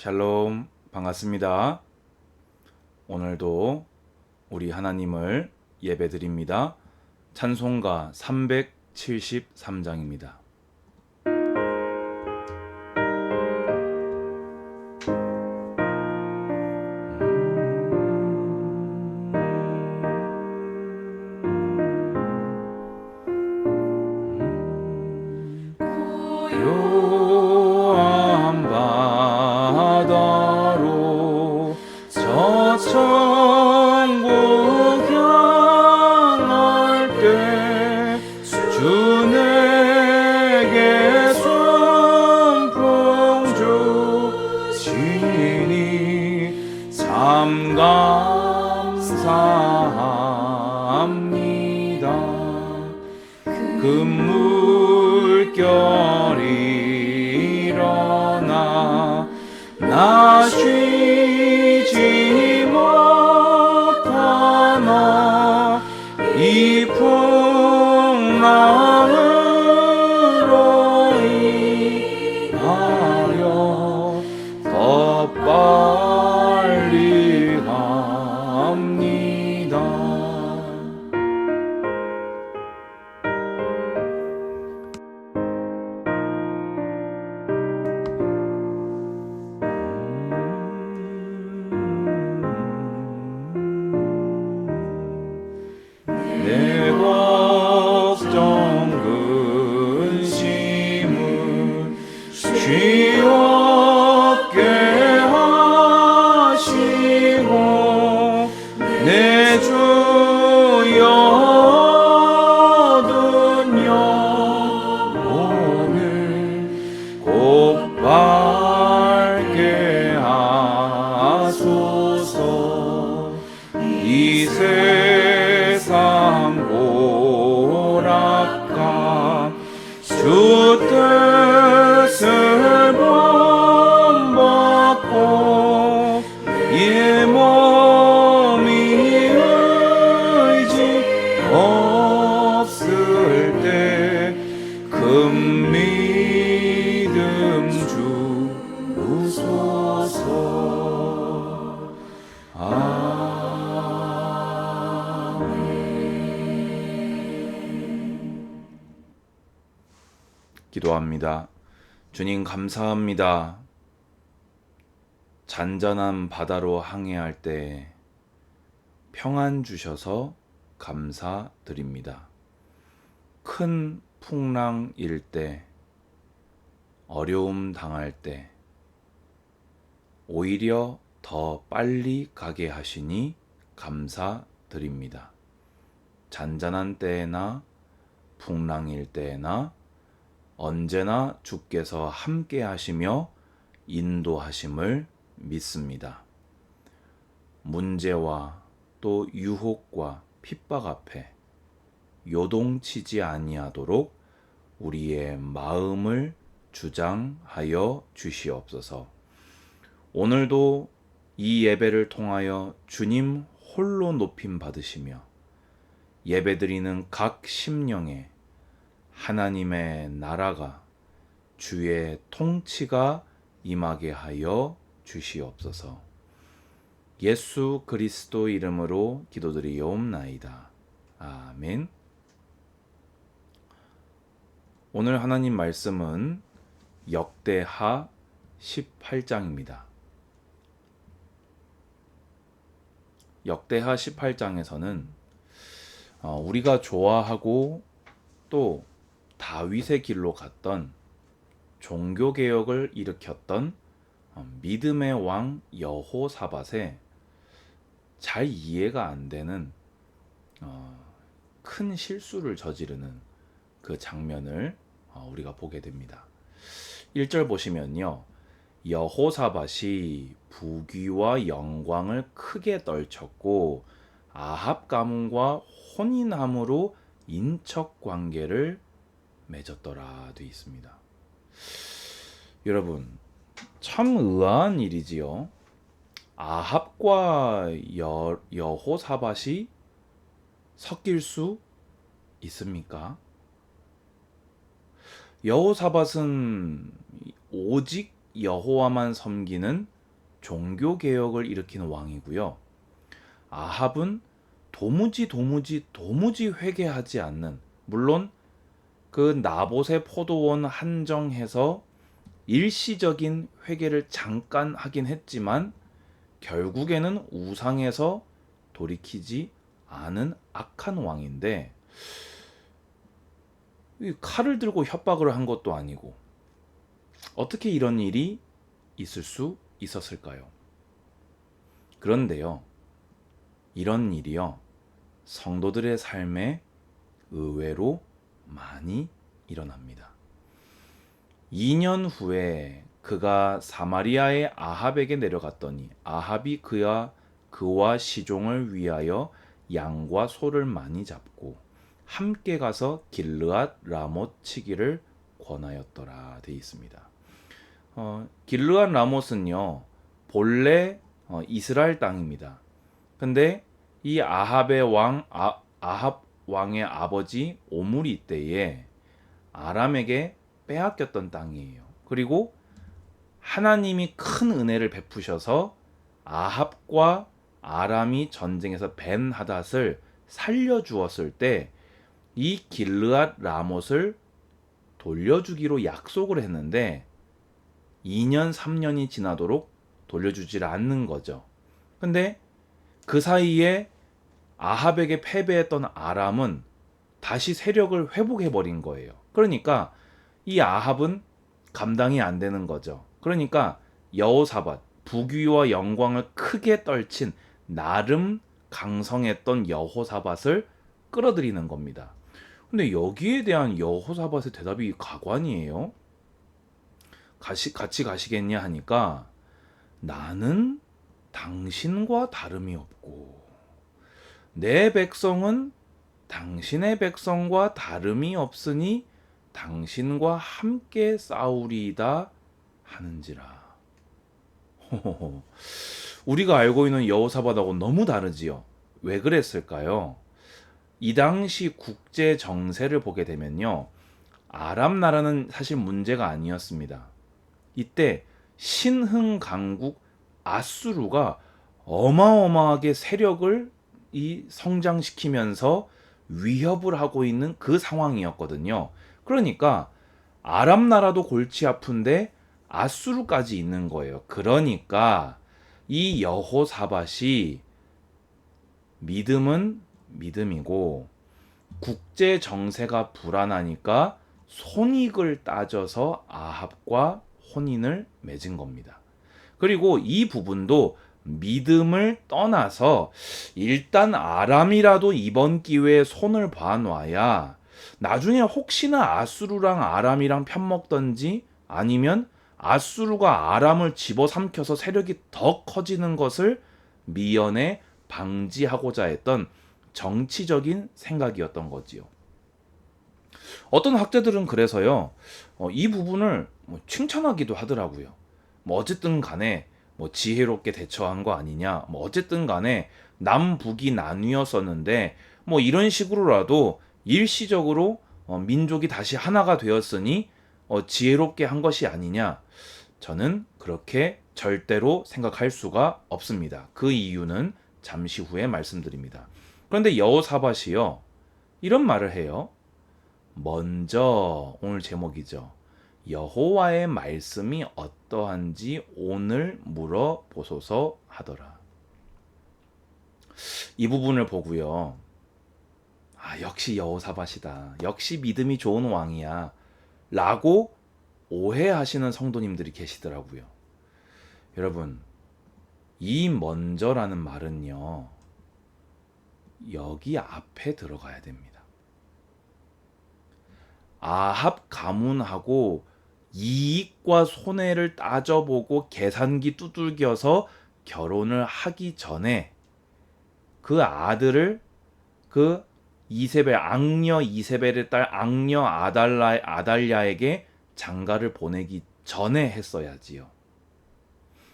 샬롬, 반갑습니다. 오늘도 우리 하나님을 예배드립니다. 찬송가 373장입니다. 고요한 바다로 저 천국 향할 때 주 내게 순풍 주시니 참 감사합니다. 그 물결이 일어나 나 쉬지 못하나 이 풍랑으로 인하여 더 빨리 갑니다. 내 걱정 근심을 쉬었게 하시고 내 주여 얻은 영혼을 곧 밝게 하소서. 이 세상 고락한 주 뜻을 본받고 이 몸이 의지 없을 때 큰 믿음 주소서. 기도합니다. 주님 감사합니다. 잔잔한 바다로 항해할 때 평안 주셔서 감사드립니다. 큰 풍랑일 때, 어려움 당할 때 오히려 더 빨리 가게 하시니 감사드립니다. 잔잔한 때에나 풍랑일 때에나 언제나 주께서 함께 하시며 인도하심을 믿습니다. 문제와 또 유혹과 핍박 앞에 요동치지 아니하도록 우리의 마음을 주장하여 주시옵소서. 오늘도 이 예배를 통하여 주님 홀로 높임 받으시며 예배드리는 각 심령에 하나님의 나라가 주의 통치가 임하게 하여 주시옵소서. 예수 그리스도 이름으로 기도드리옵나이다. 아멘. 오늘 하나님 말씀은 역대하 18장입니다. 역대하 18장에서는 우리가 좋아하고 또 다윗의 길로 갔던 종교개혁을 일으켰던 믿음의 왕 여호사밧의 잘 이해가 안 되는 큰 실수를 저지르는 그 장면을 우리가 보게 됩니다. 1절 보시면요. 여호사밧이 부귀와 영광을 크게 떨쳤고 아합 가문과 혼인함으로 인척 관계를 맺었더라 되어 있습니다. 여러분 참 의아한 일이지요. 아합과 여호사밧이 섞일 수 있습니까? 여호사밧은 오직 여호와만 섬기는 종교 개혁을 일으키는 왕이고요. 아합은 도무지 회개하지 않는, 물론 그 나봇의 포도원 한정해서 일시적인 회개를 잠깐 하긴 했지만 결국에는 우상에서 돌이키지 않은 악한 왕인데, 칼을 들고 협박을 한 것도 아니고 어떻게 이런 일이 있을 수 있었을까요? 그런데요, 이런 일이요, 성도들의 삶에 의외로 많이 일어납니다. 2년 후에 그가 사마리아의 아합에게 내려갔더니 아합이 그와 시종을 위하여 양과 소를 많이 잡고 함께 가서 길르앗 라못 치기를 권하였더라 되어 있습니다. 길르앗 라못은요, 본래 이스라엘 땅입니다. 근데 이 아합 왕의 아버지 오므리 때에 아람에게 빼앗겼던 땅이에요. 그리고 하나님이 큰 은혜를 베푸셔서 아합과 아람이 전쟁에서 벤 하닷을 살려주었을 때 이 길르앗 라못을 돌려주기로 약속을 했는데 2년 3년이 지나도록 돌려주질 않는 거죠. 근데 그 사이에 아합에게 패배했던 아람은 다시 세력을 회복해버린 거예요. 그러니까 이 아합은 감당이 안 되는 거죠. 그러니까 여호사밧, 부귀와 영광을 크게 떨친 나름 강성했던 여호사밧을 끌어들이는 겁니다. 근데 여기에 대한 여호사밧의 대답이 가관이에요. 같이 가시겠냐 하니까 나는 당신과 다름이 없고 내 백성은 당신의 백성과 다름이 없으니 당신과 함께 싸우리이다 하는지라. 우리가 알고 있는 여호사밧하고 너무 다르지요. 왜 그랬을까요? 이 당시 국제 정세를 보게 되면요, 아람 나라는 사실 문제가 아니었습니다. 이때 신흥 강국 아수르가 어마어마하게 세력을 성장시키면서 위협을 하고 있는 그 상황이었거든요. 그러니까 아람 나라도 골치 아픈데 아수르까지 있는 거예요. 그러니까 이 여호사밧이 믿음은 믿음이고 국제 정세가 불안하니까 손익을 따져서 아합과 혼인을 맺은 겁니다. 그리고 이 부분도 믿음을 떠나서 일단 아람이라도 이번 기회에 손을 봐놔야 나중에 혹시나 아수르랑 아람이랑 편먹던지 아니면 아수르가 아람을 집어삼켜서 세력이 더 커지는 것을 미연에 방지하고자 했던 정치적인 생각이었던 거지요. 어떤 학자들은 그래서요, 이 부분을 칭찬하기도 하더라고요. 어쨌든 간에 지혜롭게 대처한 거 아니냐, 어쨌든 간에 남북이 나뉘었었는데 이런 식으로라도 일시적으로 민족이 다시 하나가 되었으니 지혜롭게 한 것이 아니냐. 저는 그렇게 절대로 생각할 수가 없습니다. 그 이유는 잠시 후에 말씀드립니다. 그런데 여호사밧이요, 이런 말을 해요. 먼저, 오늘 제목이죠, 여호와의 말씀이 어떠한지 오늘 물어보소서 하더라. 이 부분을 보고요, 역시 여호사밧이다, 역시 믿음이 좋은 왕이야 라고 오해하시는 성도님들이 계시더라고요. 여러분, 이 먼저라는 말은요, 여기 앞에 들어가야 됩니다. 아합 가문하고 이익과 손해를 따져보고 계산기 두들겨서 결혼을 하기 전에 그 아들을 그 악녀 이세벨의 딸 악녀 아달랴에게 장가를 보내기 전에 했어야지요.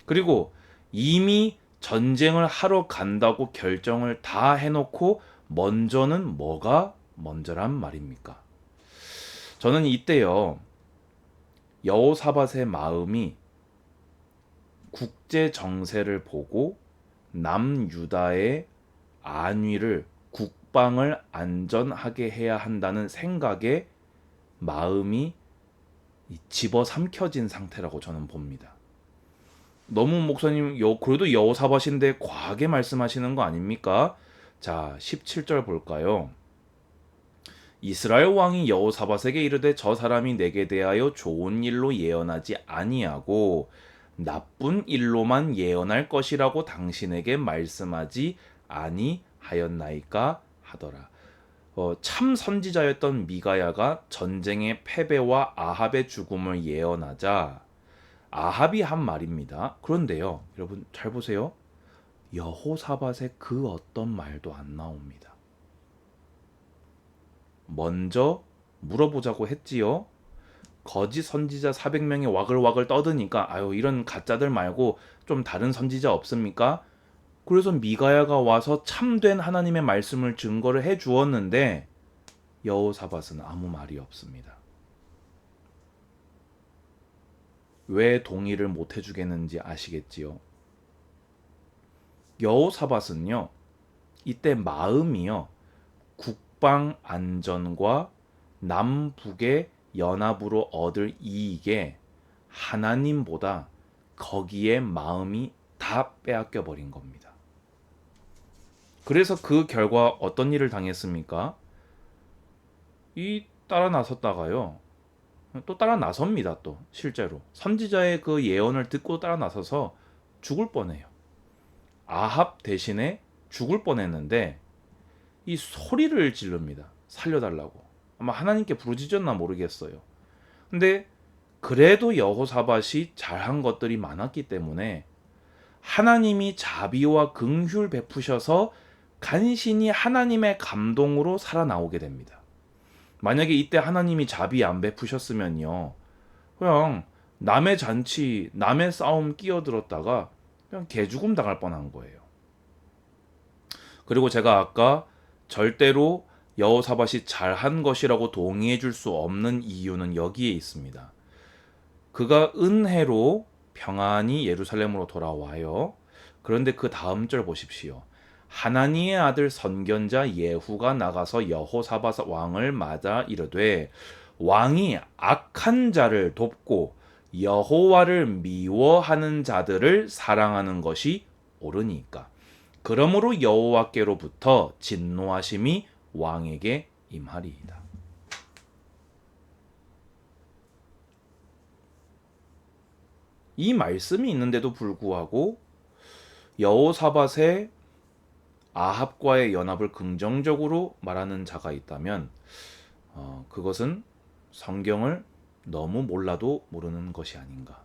그리고 이미 전쟁을 하러 간다고 결정을 다 해놓고 먼저는 뭐가 먼저란 말입니까? 저는 이때요, 여호사밧의 마음이 국제 정세를 보고 남유다의 안위를 국방을 안전하게 해야 한다는 생각에 마음이 집어삼켜진 상태라고 저는 봅니다. 너무 목사님 그래도 여호사밧인데 과하게 말씀하시는 거 아닙니까? 자, 17절 볼까요? 이스라엘 왕이 여호사밧에게 이르되 저 사람이 내게 대하여 좋은 일로 예언하지 아니하고 나쁜 일로만 예언할 것이라고 당신에게 말씀하지 아니하였나이까 하더라. 참 선지자였던 미가야가 전쟁의 패배와 아합의 죽음을 예언하자 아합이 한 말입니다. 그런데요, 여러분 잘 보세요. 여호사밧의 그 어떤 말도 안 나옵니다. 먼저 물어보자고 했지요. 거짓 선지자 400명이 와글와글 떠드니까 아유 이런 가짜들 말고 좀 다른 선지자 없습니까? 그래서 미가야가 와서 참된 하나님의 말씀을 증거를 해 주었는데 여호사밧은 아무 말이 없습니다. 왜 동의를 못 해주겠는지 아시겠지요? 여호사밧은요, 이때 마음이요, 국방 안전과 남북의 연합으로 얻을 이익에 하나님보다 거기에 마음이 다 빼앗겨 버린 겁니다. 그래서 그 결과 어떤 일을 당했습니까? 따라 나섰다가요, 또 따라 나섭니다. 또 실제로 선지자의 그 예언을 듣고 따라 나서서 죽을 뻔해요. 아합 대신에 죽을 뻔했는데 이 소리를 지릅니다. 살려달라고. 아마 하나님께 부르짖었나 모르겠어요. 근데 그래도 여호사밧이 잘한 것들이 많았기 때문에 하나님이 자비와 긍휼 베푸셔서 간신히 하나님의 감동으로 살아나오게 됩니다. 만약에 이때 하나님이 자비 안 베푸셨으면요, 그냥 남의 잔치, 남의 싸움 끼어들었다가 그냥 개죽음 당할 뻔한 거예요. 그리고 제가 아까 절대로 여호사밧이 잘한 것이라고 동의해 줄 수 없는 이유는 여기에 있습니다. 그가 은혜로 평안히 예루살렘으로 돌아와요. 그런데 그 다음 절 보십시오. 하나니의 아들 선견자 예후가 나가서 여호사밧 왕을 맞아 이르되 왕이 악한 자를 돕고 여호와를 미워하는 자들을 사랑하는 것이 옳으니까. 그러므로 여호와께로부터 진노하심이 왕에게 임하리이다. 이 말씀이 있는데도 불구하고 여호사밧의 아합과의 연합을 긍정적으로 말하는 자가 있다면 그것은 성경을 너무 몰라도 모르는 것이 아닌가.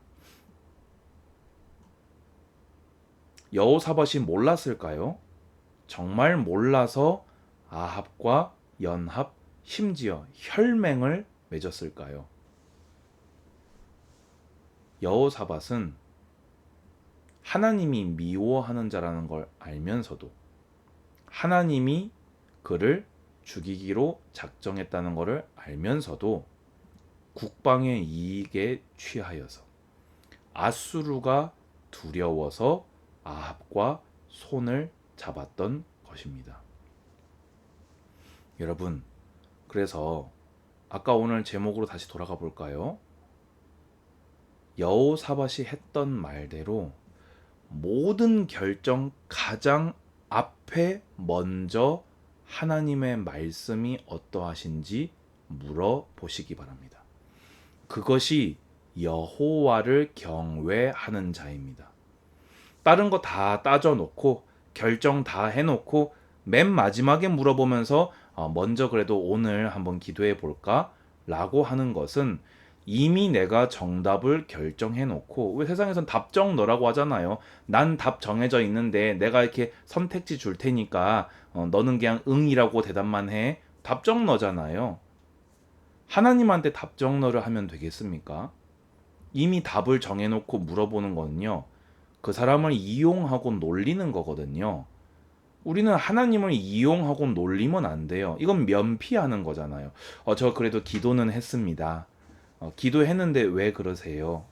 여호사밧이 몰랐을까요? 정말 몰라서 아합과 연합, 심지어 혈맹을 맺었을까요? 여호사밧은 하나님이 미워하는 자라는 걸 알면서도 하나님이 그를 죽이기로 작정했다는 것을 알면서도 국방의 이익에 취하여서 아수르가 두려워서 아합과 손을 잡았던 것입니다. 여러분, 그래서 아까 오늘 제목으로 다시 돌아가 볼까요? 여호사밧이 했던 말대로 모든 결정 가장 앞에 먼저 하나님의 말씀이 어떠하신지 물어보시기 바랍니다. 그것이 여호와를 경외하는 자입니다. 다른 거 다 따져놓고 결정 다 해놓고 맨 마지막에 물어보면서 먼저 그래도 오늘 한번 기도해 볼까? 라고 하는 것은 이미 내가 정답을 결정해놓고, 왜 세상에선 답정너라고 하잖아요. 난 답 정해져 있는데 내가 이렇게 선택지 줄 테니까 너는 그냥 응이라고 대답만 해. 답정너잖아요. 하나님한테 답정너를 하면 되겠습니까? 이미 답을 정해놓고 물어보는 거는요, 그 사람을 이용하고 놀리는 거거든요. 우리는 하나님을 이용하고 놀리면 안 돼요. 이건 면피하는 거잖아요. 저 그래도 기도는 했습니다. 기도했는데 왜 그러세요?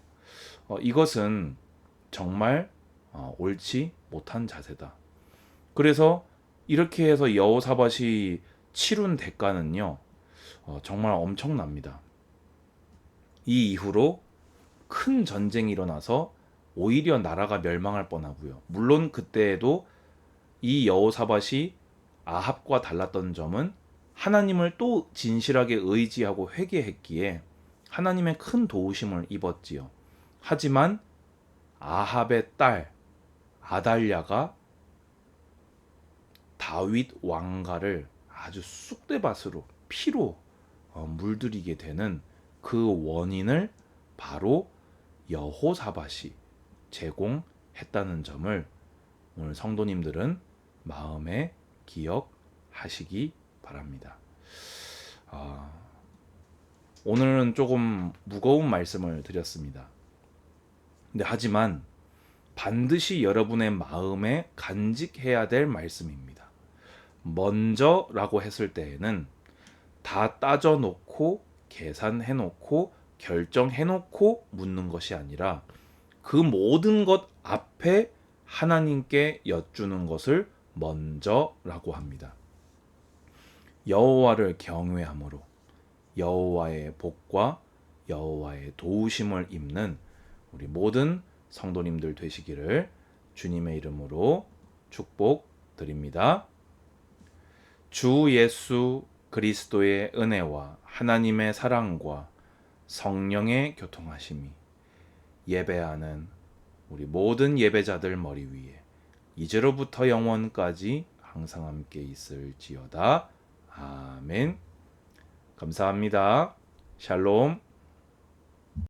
이것은 정말 옳지 못한 자세다. 그래서 이렇게 해서 여호사밧이 치룬 대가는요, 정말 엄청납니다. 이 이후로 큰 전쟁이 일어나서 오히려 나라가 멸망할 뻔하고요. 물론 그때에도 이 여호사밧이 아합과 달랐던 점은 하나님을 또 진실하게 의지하고 회개했기에 하나님의 큰 도우심을 입었지요. 하지만 아합의 딸 아달랴가 다윗 왕가를 아주 쑥대밭으로 피로 물들이게 되는 그 원인을 바로 여호사밧이 제공했다는 점을 오늘 성도님들은 마음에 기억하시기 바랍니다. 오늘은 조금 무거운 말씀을 드렸습니다. 근데 하지만 반드시 여러분의 마음에 간직해야 될 말씀입니다. 먼저라고 했을 때에는 다 따져놓고 계산해놓고 결정해놓고 묻는 것이 아니라 그 모든 것 앞에 하나님께 여쭈는 것을 먼저라고 합니다. 여호와를 경외함으로 여호와의 복과 여호와의 도우심을 입는 우리 모든 성도님들 되시기를 주님의 이름으로 축복드립니다. 주 예수 그리스도의 은혜와 하나님의 사랑과 성령의 교통하심이 예배하는 우리 모든 예배자들 머리 위에 이제로부터 영원까지 항상 함께 있을지어다. 아멘. 감사합니다. 샬롬.